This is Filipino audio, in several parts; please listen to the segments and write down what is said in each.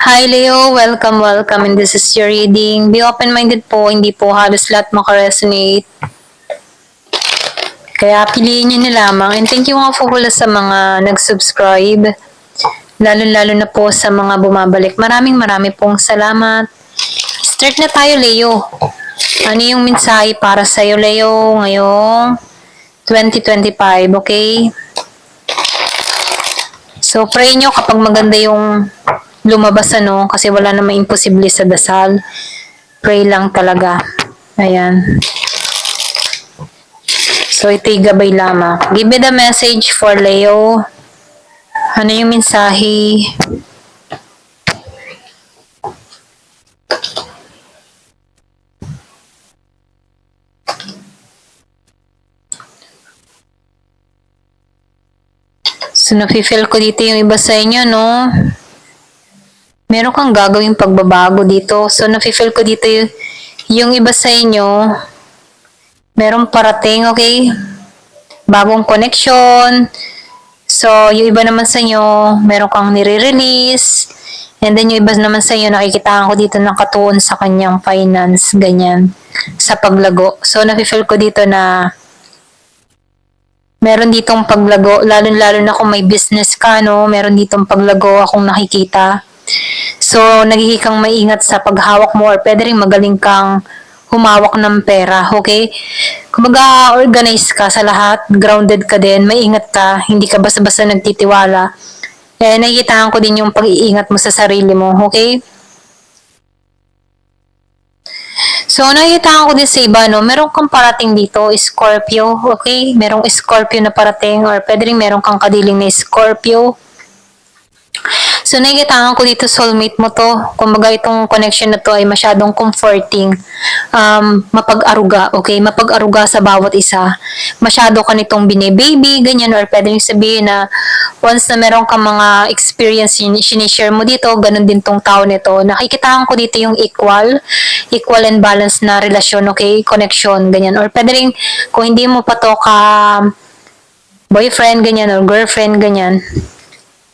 Hi Leo, welcome. And this is your reading. Be open-minded po, hindi po halos lahat makaresonate. Kaya piliin nyo na lamang. And thank you nga po pala sa mga nag-subscribe. Lalo-lalo na po sa mga bumabalik. Marami pong salamat. Start na tayo Leo. Ano yung mensahe para sa'yo Leo ngayong 2025, okay? So pray nyo kapag maganda yung lumabas kasi wala namang imposible sa dasal. Pray lang talaga. Ayan. So, ito'y gabay lamang. Give me the message for Leo. Ano yung mensahe? So, nafe-feel ko dito yung iba sa inyo, no? Meron kang gagawing pagbabago dito. So, nafe-feel ko dito yung iba sa inyo, merong parating, okay? Bagong connection. So, yung iba naman sa inyo, meron kang nire-release. And then, yung iba naman sa inyo, nakikitaan ko dito nakatuon sa kanyang finance, ganyan, sa paglago. So, nafe-feel ko dito na meron ditong paglago, lalo-lalo na kung may business ka, no? Meron ditong paglago akong nakikita. So, nagiging kang maingat sa paghawak mo or pwede rin magaling kang humawak ng pera, okay? Kung mag-organize ka sa lahat, grounded ka din, maingat ka, hindi ka basta-basta nagtitiwala. Nakikitaan ko din yung pag-iingat mo sa sarili mo, okay? So, nakikita ko din sa iba, no? Meron kang parating dito, Scorpio, okay? Merong Scorpio na parating or pwede rin meron kang kadiling na Scorpio. So, nakikita ko dito, soulmate mo to. Kumbaga, itong connection na to ay masyadong comforting. Mapag-aruga, okay? Mapag-aruga sa bawat isa. Masyado ka nitong bine-baby, ganyan, or pwede rin sabihin na once na meron ka mga experience, sinishare mo dito, ganun din tong tao nito. Nakikita ko dito yung equal and balance na relasyon, okay? Connection, ganyan. Or pwede rin, kung hindi mo pa to ka boyfriend, ganyan, or girlfriend, ganyan,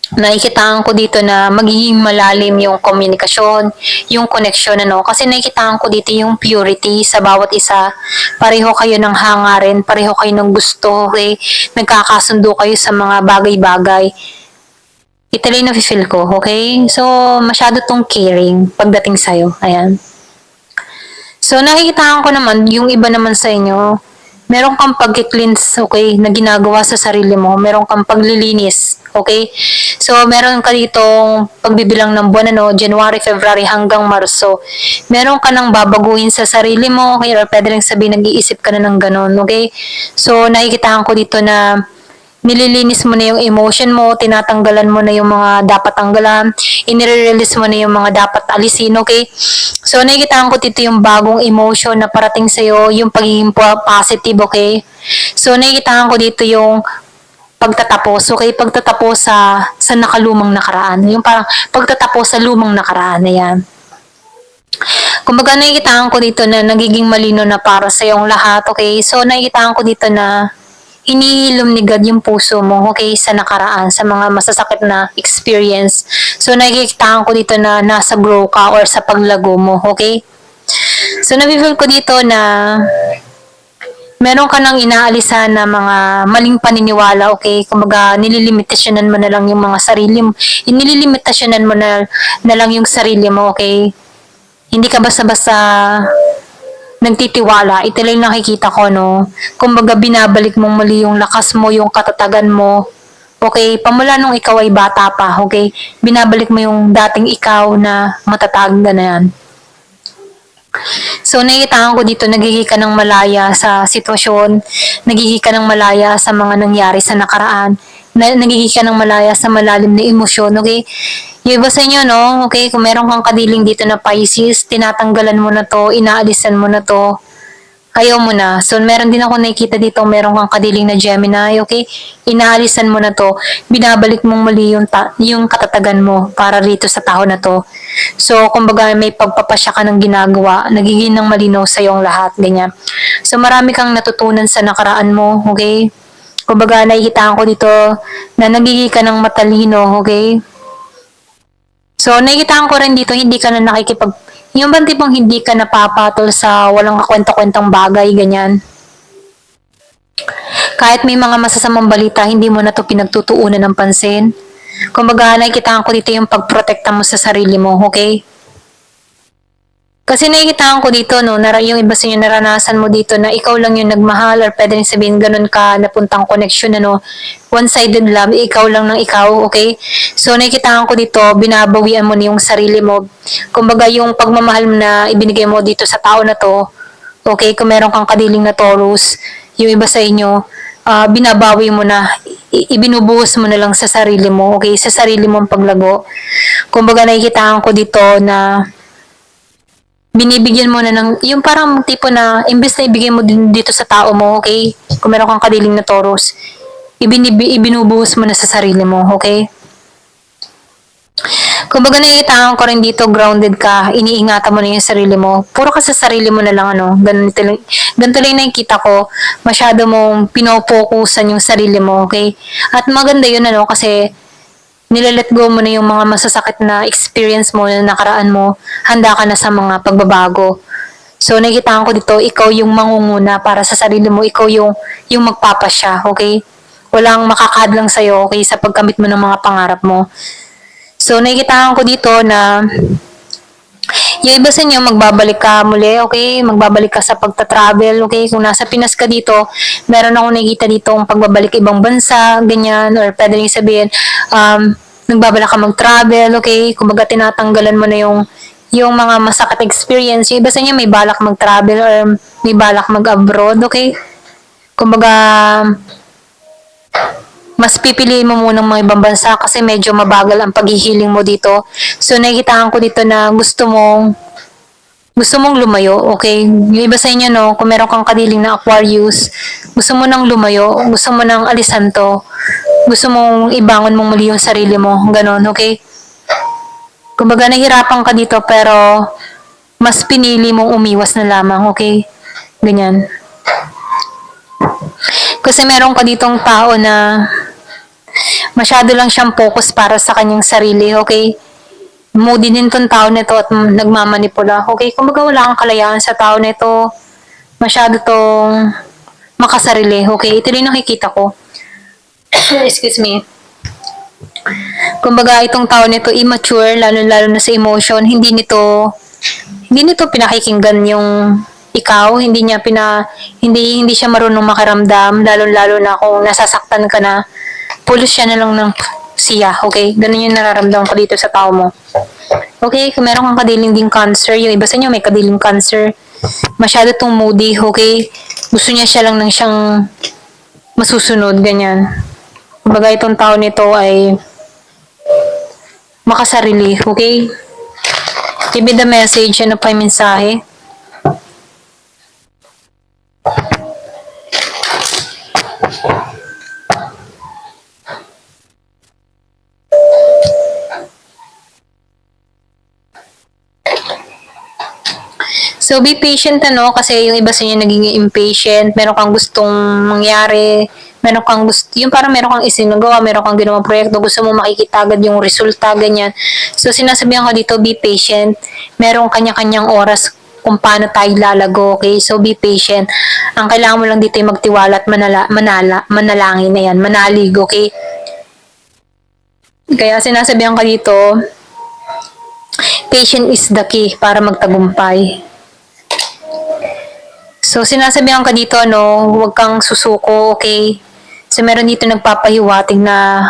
nakikitaan ko dito na magiging malalim yung komunikasyon, yung connection, kasi nakikitaan ko dito yung purity sa bawat isa. Pareho kayo ng hangarin, pareho kayo ng gusto, okay? Nagkakasundo kayo sa mga bagay-bagay. Ito lang na-feel ko, okay? So, masyado tong caring pagdating sa'yo. Ayan. So, nakikitaan ko naman, yung iba naman sa inyo, meron kang pag-cleanse, okay, na ginagawa sa sarili mo. Meron kang paglilinis, okay? So, meron ka ditong pagbibilang ng buwan, January, February hanggang Marso. Meron ka nang babaguhin sa sarili mo, okay? Or pwede rin sabihin, nag-iisip ka na ng ganun, okay? So, nakikitaan ko dito na nililinis mo na yung emotion mo, tinatanggalan mo na yung mga dapat tanggalan, inire-release mo na yung mga dapat alisin, okay? So, nakikitaan ko dito yung bagong emotion na parating sa'yo, yung pagiging positive, okay? So, nakikitaan ko dito yung pagtatapos, okay? Pagtatapos sa nakalumang nakaraan. Yung parang pagtatapos sa lumang nakaraan, na yan. Kumbaga, nakikitaan ko dito na nagiging malino na para sa yung lahat, okay? So, nakikitaan ko dito na hinihilom ni God yung puso mo, okay, sa nakaraan, sa mga masasakit na experience. So, nakikitaan ko dito na nasa grow ka or sa paglago mo, okay? So, nabifeel ko dito na meron ka nang inaalisan na mga maling paniniwala, okay? Kumbaga, nililimitasyonan mo na lang yung mga sarili mo. Nililimitasyonan mo na lang yung sarili mo, okay? Hindi ka basta-basta nagtitiwala. Ito lang nakikita ko, no? Kumbaga, binabalik mong muli yung lakas mo, yung katatagan mo. Okay? Pamula nung ikaw ay bata pa, okay? Binabalik mo yung dating ikaw na matatag na yan. So, nakikitaan ko dito, nagiging ka ng malaya sa sitwasyon, nagiging ka ng malaya sa mga nangyari sa nakaraan, nagiging ka ng malaya sa malalim na emosyon, okay? Yung iba sa inyo, no? Okay, kung meron kang kadiling dito na Pisces, tinatanggalan mo na to, inaalisan mo na to, ayaw mo na. So, meron din ako nakikita dito, meron kang kadiling na Gemini, okay? Inaalisan mo na to, binabalik mong muli yung katatagan mo para rito sa tao na to. So, kumbaga, may pagpapasya ka ng ginagawa, nagiging ng malinaw sa iyong lahat, ganyan. So, marami kang natutunan sa nakaraan mo, okay? Kumbaga, nakikitaan ko dito na nagiging ka ng matalino, okay? So, nakikitaan ko rin dito, hindi ka na yung bang tipong hindi ka napapatol sa walang kakwenta-kwentang bagay, ganyan. Kahit may mga masasamang balita, hindi mo na to pinagtutuunan ng pansin. Kumbaga, nakikitaan ko dito yung pagprotekta mo sa sarili mo, okay? Kasi nakikitaan ko dito, no, yung iba sa inyo naranasan mo dito na ikaw lang yung nagmahal or pwede rin sabihin ganun ka napuntang connection, ano, one-sided love, ikaw lang ng ikaw, okay? So, nakikitaan ko dito, binabawian mo na yung sarili mo. Kumbaga, yung pagmamahal mo na ibinigay mo dito sa tao na to, okay, kung meron kang kadiling na Taurus, yung iba sa inyo, binabawi mo na, ibinubuhos mo na lang sa sarili mo, okay, sa sarili mong paglago. Kumbaga, nakikitaan ko dito na binibigyan mo na ng, yung parang tipo na, imbes na ibigay mo din dito sa tao mo, okay? Kung meron kang kadiling na Taurus, ibinubuhos mo na sa sarili mo, okay? Kumbaga nakikitaan ko rin dito, grounded ka, iniingatan mo na yung sarili mo. Puro ka sa sarili mo na lang, ano, ganito lang nakikita ko, masyado mong pinofokusan yung sarili mo, okay? At maganda yun, ano, kasi nilalet go mo na yung mga masasakit na experience mo na nakaraan mo, handa ka na sa mga pagbabago. So, nakikitaan ko dito, ikaw yung mangunguna para sa sarili mo, ikaw yung magpapasya, okay? Walang makakadlang sa'yo, okay, sa pagkamit mo ng mga pangarap mo. So, nakikitaan ko dito na yung iba sa inyo, magbabalik ka muli, okay? Magbabalik ka sa pagta-travel, okay? Kung nasa Pinas ka dito, meron akong nakikita dito ang pagbabalik ibang bansa, ganyan, or pwede rin sabihin, nagbabalak ka mag-travel, okay? Kumbaga tinatanggalan mo na yung mga masakit experience. Yung iba sa inyo, may balak mag-travel or may balak mag-abroad, okay? Kumbaga, mas pipiliin mo muna mga ibang bansa kasi medyo mabagal ang paghihiling mo dito. So, nakikitaan ko dito na gusto mong lumayo, okay? Yung iba sa inyo, no, kung meron kang kadiling na Aquarius, gusto mo nang lumayo, gusto mo nang alisan to, gusto mong ibangon mong muli yung sarili mo, ganon, okay? Kumbaga, nahirapan ka dito, pero mas pinili mong umiwas na lamang, okay? Ganyan. Kasi meron ka ditong tao na masyado lang siyang focus para sa kanyang sarili, okay? Moody din tong tao nito at nagmamanipula. Okay, kumbaga wala kang kalayaan sa tao nito. Masyado tong makasarili. Okay, ito rin nakikita ko. Excuse me. Kumbaga itong tao nito immature, lalo-lalo na sa emotion. Hindi nito pinakikinggan yung ikaw, hindi siya marunong makiramdam, lalo-lalo na kung nasasaktan ka na. Pulos siya na lang ng siya, okay? Ganun yung nararamdaman ko dito sa tao mo. Okay, kung meron kang kadiling din cancer, yung iba sa inyo may kadiling cancer, masyado tong moody, okay? Gusto niya siya lang nang siyang masusunod, ganyan. Kumbaga itong tao nito ay makasarili, okay? Give me the message, ano pa yung mensahe? So, be patient, ano, kasi yung iba sa inyo naging impatient, meron kang gustong mangyari, meron kang yung parang meron kang isinagawa, meron kang ginawang proyekto, gusto mo makikita agad yung resulta, ganyan. So, sinasabihan ko dito, be patient, meron kanya-kanyang oras kung paano tayo lalago, okay? So, be patient. Ang kailangan mo lang dito ay magtiwala at manalangin na yan, manalig, okay? Kaya sinasabihan ka dito, patient is the key para magtagumpay. So, sinasabihan ka dito, no, huwag kang susuko, okay? So, meron dito nagpapahiwatig na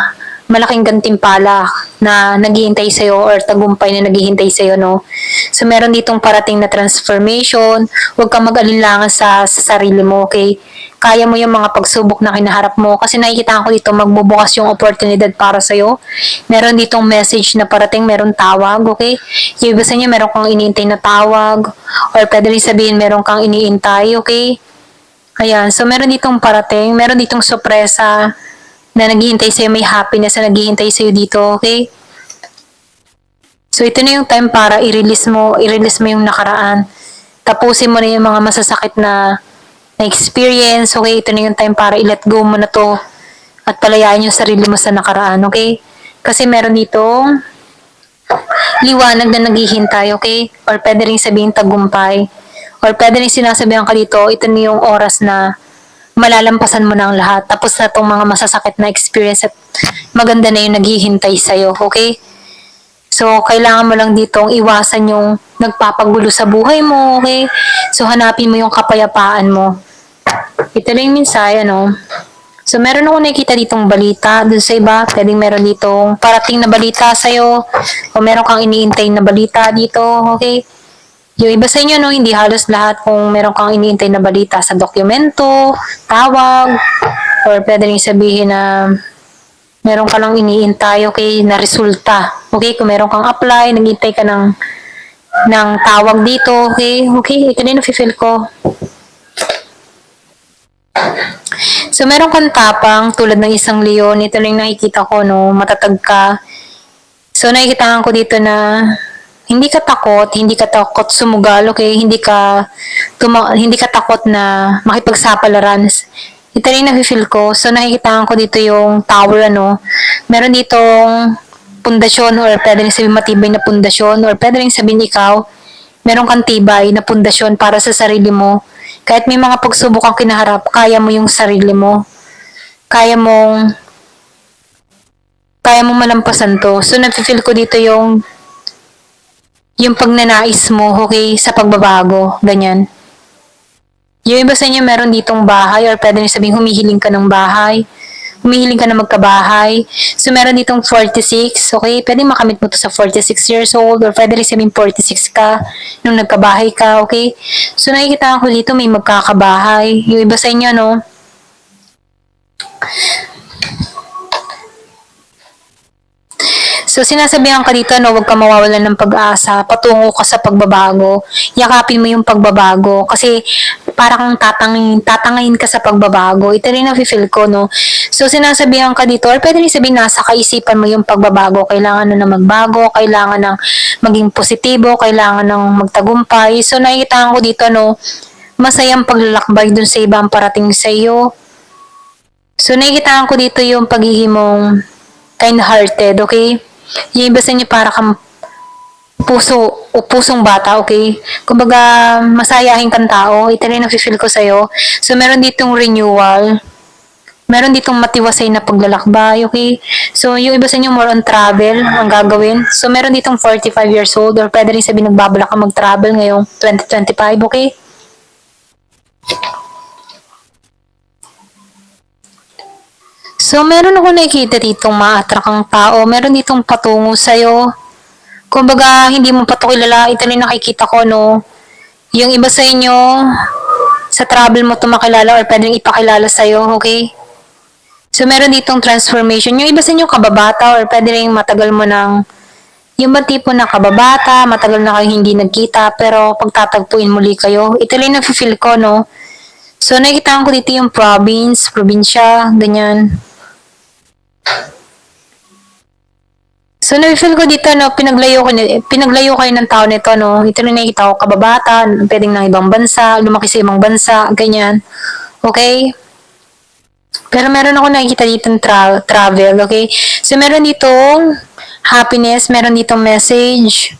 malaking gantimpala na naghihintay sa'yo or tagumpay na naghihintay sa'yo, no? So, meron ditong parating na transformation. Huwag kang mag-alinlangan sa sarili mo, okay? Kaya mo yung mga pagsubok na kinaharap mo kasi nakikita ko dito magbubukas yung oportunidad para sa'yo. Meron ditong message na parating, meron tawag, okay? Yung iba sa inyo, meron kang iniintay na tawag or pwede rin sabihin meron kang iniintay, okay? Ayan, so meron ditong parating, meron ditong sorpresa na naghihintay sa'yo, may happiness na naghihintay sa'yo dito, okay? So ito na yung time para i-release mo yung nakaraan. Tapusin mo na yung mga masasakit na experience, okay? Ito na yung time para i-let go mo na to at palayain yung sarili mo sa nakaraan, okay? Kasi meron dito liwanag na naghihintay, okay? Or pwede rin sabihin tagumpay. Or pwede rin sinasabihan ka dito, ito na yung oras na malalampasan mo na ang lahat. Tapos na itong mga masasakit na experience at maganda na yung naghihintay sa'yo, okay? So, kailangan mo lang ditong iwasan yung nagpapagulo sa buhay mo, okay? So, hanapin mo yung kapayapaan mo. Ito lang yung mensahe, ano? So, meron ako nakikita ditong balita dun sa iba. Pwedeng meron ditong parating na balita sa'yo. O meron kang iniintay na balita dito, okay? Yung iba sa inyo, no, hindi halos lahat kung meron kang iniintay na balita sa dokumento, tawag, or pwede rin sabihin na meron ka lang iniintay, okay, na resulta. Okay, kung meron kang apply, nag-intay ka ng tawag dito, okay, okay, ito na feel ko. So, meron kang tapang tulad ng isang leon. Ito lang nakikita ko, no, matatag ka. So, nakikita ko dito na hindi ka takot sumugal, okay? Hindi ka takot na makipagsapalaran. Ito rin na-feel ko. So, nakikita ko dito yung tower, ano. Meron ditong pundasyon or pwede rin sabihin matibay na pundasyon or pwede rin sabihin ikaw, meron kang tibay na pundasyon para sa sarili mo. Kahit may mga pagsubok kang kinaharap, kaya mo yung sarili mo. Kaya mong malampasan to. So, na-feel ko dito yung pagnanais mo, okay, sa pagbabago, ganyan. Yung iba sa inyo meron ditong bahay or pwede nyo sabihin humihiling ka ng bahay. Humihiling ka na magkabahay. So, meron ditong 46, okay? Pwede makamit mo to sa 46 years old or pwede rin sabihin 46 ka nung nagkabahay ka, okay? So, nakikita ko dito may magkakabahay. Yung iba sa inyo, no? So, sinasabihan ka dito, no, huwag ka mawawalan ng pag-asa, patungo ka sa pagbabago, yakapin mo yung pagbabago, kasi parang tatangayin ka sa pagbabago. Ito rin na-feel ko, no. So, sinasabihan ka dito, or pwede rin sabihin nasa kaisipan mo yung pagbabago, kailangan na magbago, kailangan ng maging positibo, kailangan ng magtagumpay. So, nakikita ko dito, no, masayang paglalakbay dun sa ibang parating sa iyo. So, nakikita ko dito yung pagiging mong kind-hearted, okay? Yung iba sa inyo para kang pusong bata, okay? Kumbaga, masayahin kang tao. Ito rin nafe-feel ko sa'yo. So, meron ditong renewal. Meron ditong matiwasay na paglalakbay, okay? So, yung iba sa inyo more on travel ang gagawin. So, meron ditong 45 years old or pwede rin sabihin nagbabalak ka mag-travel ngayong 2025, okay? So, meron ako nakikita ditong ma-attract ang tao. Meron ditong patungo sa'yo. Kumbaga, hindi mo pa ito kilala. Ito rin nakikita ko, no? Yung iba sa inyo, sa travel mo ito makilala or pwedeng ipakilala sa'yo, okay? So, meron ditong transformation. Yung iba sa inyo, kababata or pwede rin matagal mo ng yung ba tipo na kababata, matagal na kayo hindi nagkita, pero pagtatagpuin muli kayo. Ito rin na-feel ko, no? So, nakikita ko dito yung probinsya, ganyan. So, na-feel ko dito, no, pinaglayo kayo ng tao nito, no. Ito na nakikita ko, kababata, pwedeng ng ibang bansa, lumaki sa ibang bansa, ganyan. Okay? Pero meron ako nakikita dito travel, okay? So, meron ditong happiness, meron ditong message.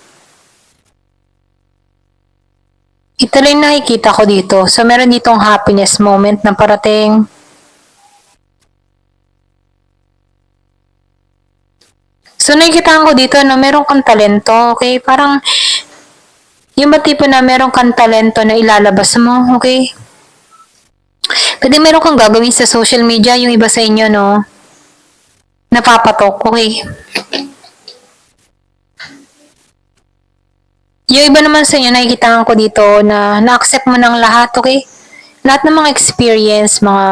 Ito lang nakikita ko dito. So, meron ditong happiness moment na parating. So, nakikita ko dito na meron kang talento, okay? Parang, yung ba tipo na meron kang talento na ilalabas mo, okay? Pwede meron kang gagawin sa social media, yung iba sa inyo, no? Napapatok, okay? Yung iba naman sa inyo, nakikita ko dito na na-accept mo ng lahat, okay? Lahat ng mga experience, mga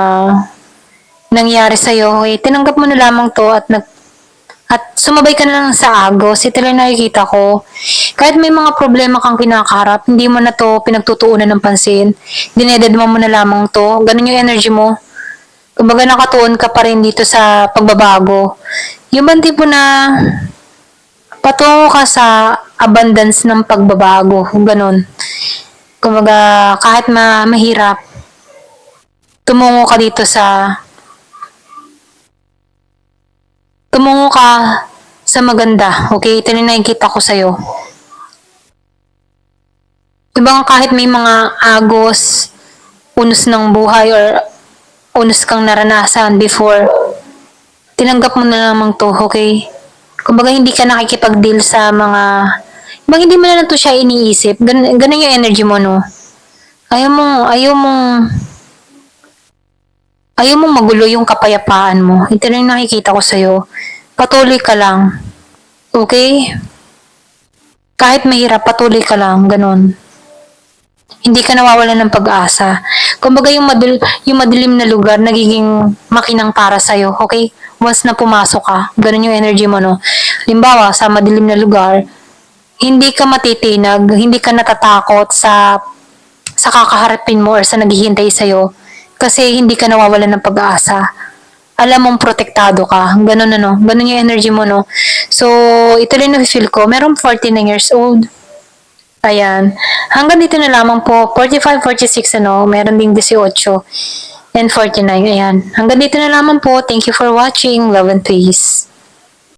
nangyari sa'yo, okay? Tinanggap mo na lamang to at sumabay ka na lang sa agos. Ito lang nakikita ko. Kahit may mga problema kang kinakaharap, hindi mo na to pinagtutuunan ng pansin. Dinededma mo na lamang to. Ganun yung energy mo. Kumbaga nakatuon ka pa rin dito sa pagbabago. Yung bang tipo na patungo ka sa abundance ng pagbabago. Ganun. Kumbaga kahit mahirap, tumungo ka dito sa sa maganda. Okay? Ito na yung nakikita ko sa'yo. Diba nga kahit may mga agos, unos ng buhay or unos kang naranasan before, tinanggap mo na lamang to, okay? Kumbaga hindi ka nakikipag-deal sa mga, bang hindi mo na lang to siya iniisip. Ganun yung energy mo, no? Ayaw mong magulo yung kapayapaan mo. Ito na yung nakikita ko sa'yo. Patuloy ka lang. Okay? Kahit mahirap, patuloy ka lang. Ganun. Hindi ka nawawalan ng pag-asa. Kumbaga yung madilim na lugar, nagiging makinang para sa'yo. Okay? Once na pumasok ka, ganun yung energy mo, no? Halimbawa, sa madilim na lugar, hindi ka matitinag, hindi ka natatakot sa kakaharapin mo or sa naghihintay sa'yo kasi hindi ka nawawalan ng pag-asa. Alam mong protektado ka. Ganun ano. Ganun yung energy mo, no? So, ito rin na-feel ko. Meron 49 years old. Ayan. Hanggang dito na lamang po. 45, 46, ano. Meron ding 18 and 49. Ayan. Hanggang dito na lamang po. Thank you for watching. Love and peace.